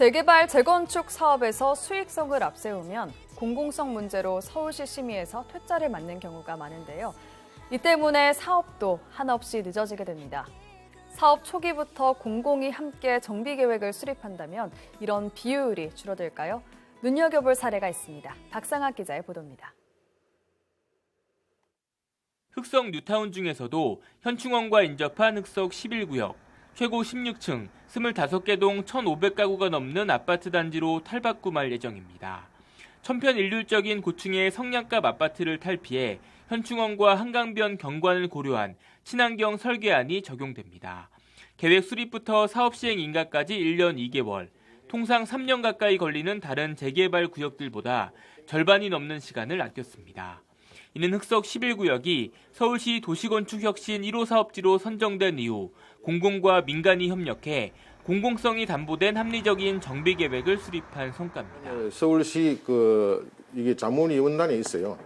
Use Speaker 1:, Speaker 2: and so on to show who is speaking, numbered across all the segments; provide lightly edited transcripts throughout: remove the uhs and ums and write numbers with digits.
Speaker 1: 재개발, 재건축 사업에서 수익성을 앞세우면 공공성 문제로 서울시 심의에서 퇴짜를 맞는 경우가 많은데요. 이 때문에 사업도 한없이 늦어지게 됩니다. 사업 초기부터 공공이 함께 정비 계획을 수립한다면 이런 비효율이 줄어들까요? 눈여겨볼 사례가 있습니다. 박상학 기자의 보도입니다.
Speaker 2: 흑석 뉴타운 중에서도 현충원과 인접한 흑석 11구역, 최고 16층 25개 동 1,500가구가 넘는 아파트 단지로 탈바꿈할 예정입니다. 천편일률적인 고층의 성량갑 아파트를 탈피해 현충원과 한강변 경관을 고려한 친환경 설계안이 적용됩니다. 계획 수립부터 사업 시행 인가까지 1년 2개월, 통상 3년 가까이 걸리는 다른 재개발 구역들보다 절반이 넘는 시간을 아꼈습니다. 이는 흑석 11구역이 서울시 도시건축혁신 1호 사업지로 선정된 이후 공공과 민간이 협력해 공공성이 담보된 합리적인 정비 계획을 수립한 성과입니다.
Speaker 3: 서울시 이게 자문위원단이 있어요.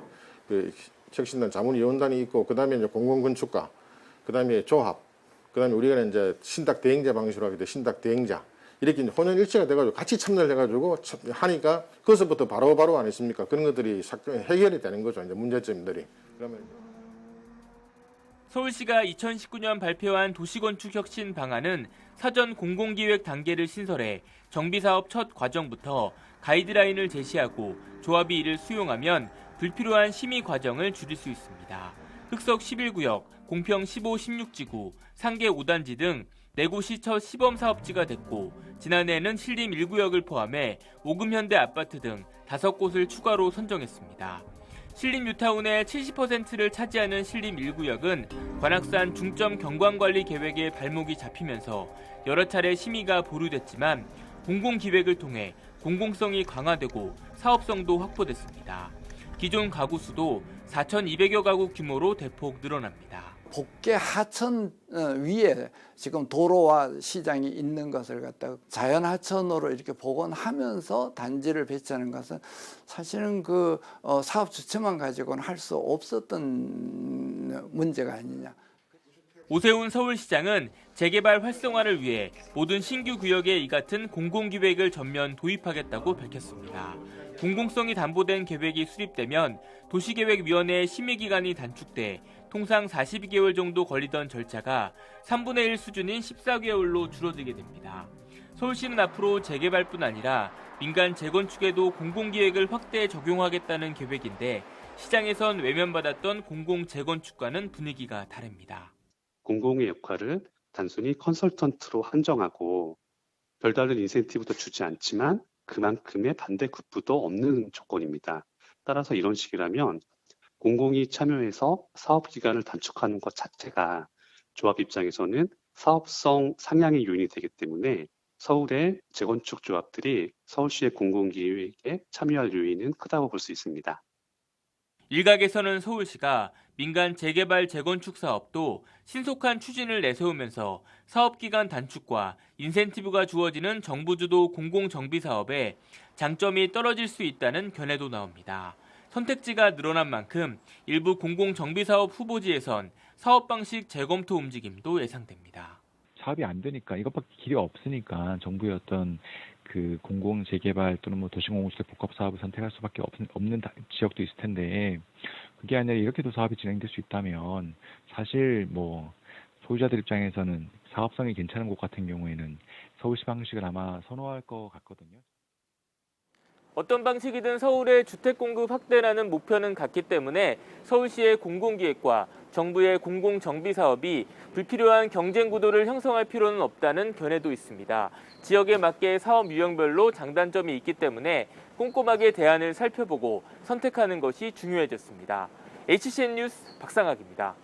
Speaker 3: 혁신단 자문위원단이 있고 그다음에 이제 공공건축가, 그다음에 조합, 그다음에 우리가 이제 신탁 대행자 방식으로 하게 돼 신탁 대행자. 이렇게 혼연일체가 돼가지고 같이 참여를 해가지고 하니까 그것부터 바로 아니십니까? 그런 것들이 해결이 되는 거죠. 이제 문제점들이. 그러면
Speaker 2: 서울시가 2019년 발표한 도시건축혁신 방안은 사전 공공기획 단계를 신설해 정비사업 첫 과정부터 가이드라인을 제시하고 조합이 이를 수용하면 불필요한 심의 과정을 줄일 수 있습니다. 흑석 11구역, 공평 15, 16지구, 상계 5단지 등 4곳이 첫 시범 사업지가 됐고 지난해에는 신림 1구역을 포함해 오금현대 아파트 등 5곳을 추가로 선정했습니다. 신림 뉴타운의 70%를 차지하는 신림 1구역은 관악산 중점 경관관리 계획에 발목이 잡히면서 여러 차례 심의가 보류됐지만 공공기획을 통해 공공성이 강화되고 사업성도 확보됐습니다. 기존 가구 수도 4,200여 가구 규모로 대폭 늘어납니다.
Speaker 4: 복개 하천 위에 지금 도로와 시장이 있는 것을 갖다가 자연 하천으로 이렇게 복원하면서 단지를 배치하는 것은 사실은 사업 주체만 가지고는 할 수 없었던 문제가 아니냐.
Speaker 2: 오세훈 서울시장은 재개발 활성화를 위해 모든 신규 구역에 이 같은 공공기획을 전면 도입하겠다고 밝혔습니다. 공공성이 담보된 계획이 수립되면 도시계획위원회의 심의기간이 단축돼 통상 42개월 정도 걸리던 절차가 3분의 1 수준인 14개월로 줄어들게 됩니다. 서울시는 앞으로 재개발뿐 아니라 민간 재건축에도 공공기획을 확대 적용하겠다는 계획인데 시장에선 외면받았던 공공재건축과는 분위기가 다릅니다.
Speaker 5: 공공의 역할을 단순히 컨설턴트로 한정하고 별다른 인센티브도 주지 않지만 그만큼의 반대 급부도 없는 조건입니다. 따라서 이런 식이라면 공공이 참여해서 사업 기간을 단축하는 것 자체가 조합 입장에서는 사업성 상향의 요인이 되기 때문에 서울의 재건축 조합들이 서울시의 공공기획에 참여할 요인은 크다고 볼 수 있습니다.
Speaker 2: 일각에서는 서울시가 민간 재개발 재건축 사업도 신속한 추진을 내세우면서 사업기간 단축과 인센티브가 주어지는 정부 주도 공공정비 사업에 장점이 떨어질 수 있다는 견해도 나옵니다. 선택지가 늘어난 만큼 일부 공공정비사업 후보지에선 사업 방식 재검토 움직임도 예상됩니다.
Speaker 6: 사업이 안 되니까 이것밖에 길이 없으니까 정부의 어떤 공공 재개발 또는 도시공공주택 복합 사업을 선택할 수밖에 없는 지역도 있을 텐데 그게 아니라 이렇게도 사업이 진행될 수 있다면 사실 소유자들 입장에서는 사업성이 괜찮은 곳 같은 경우에는 서울시 방식을 아마 선호할 것 같거든요.
Speaker 2: 어떤 방식이든 서울의 주택 공급 확대라는 목표는 같기 때문에 서울시의 공공기획과 정부의 공공정비 사업이 불필요한 경쟁 구도를 형성할 필요는 없다는 견해도 있습니다. 지역에 맞게 사업 유형별로 장단점이 있기 때문에 꼼꼼하게 대안을 살펴보고 선택하는 것이 중요해졌습니다. HCN 뉴스 박상학입니다.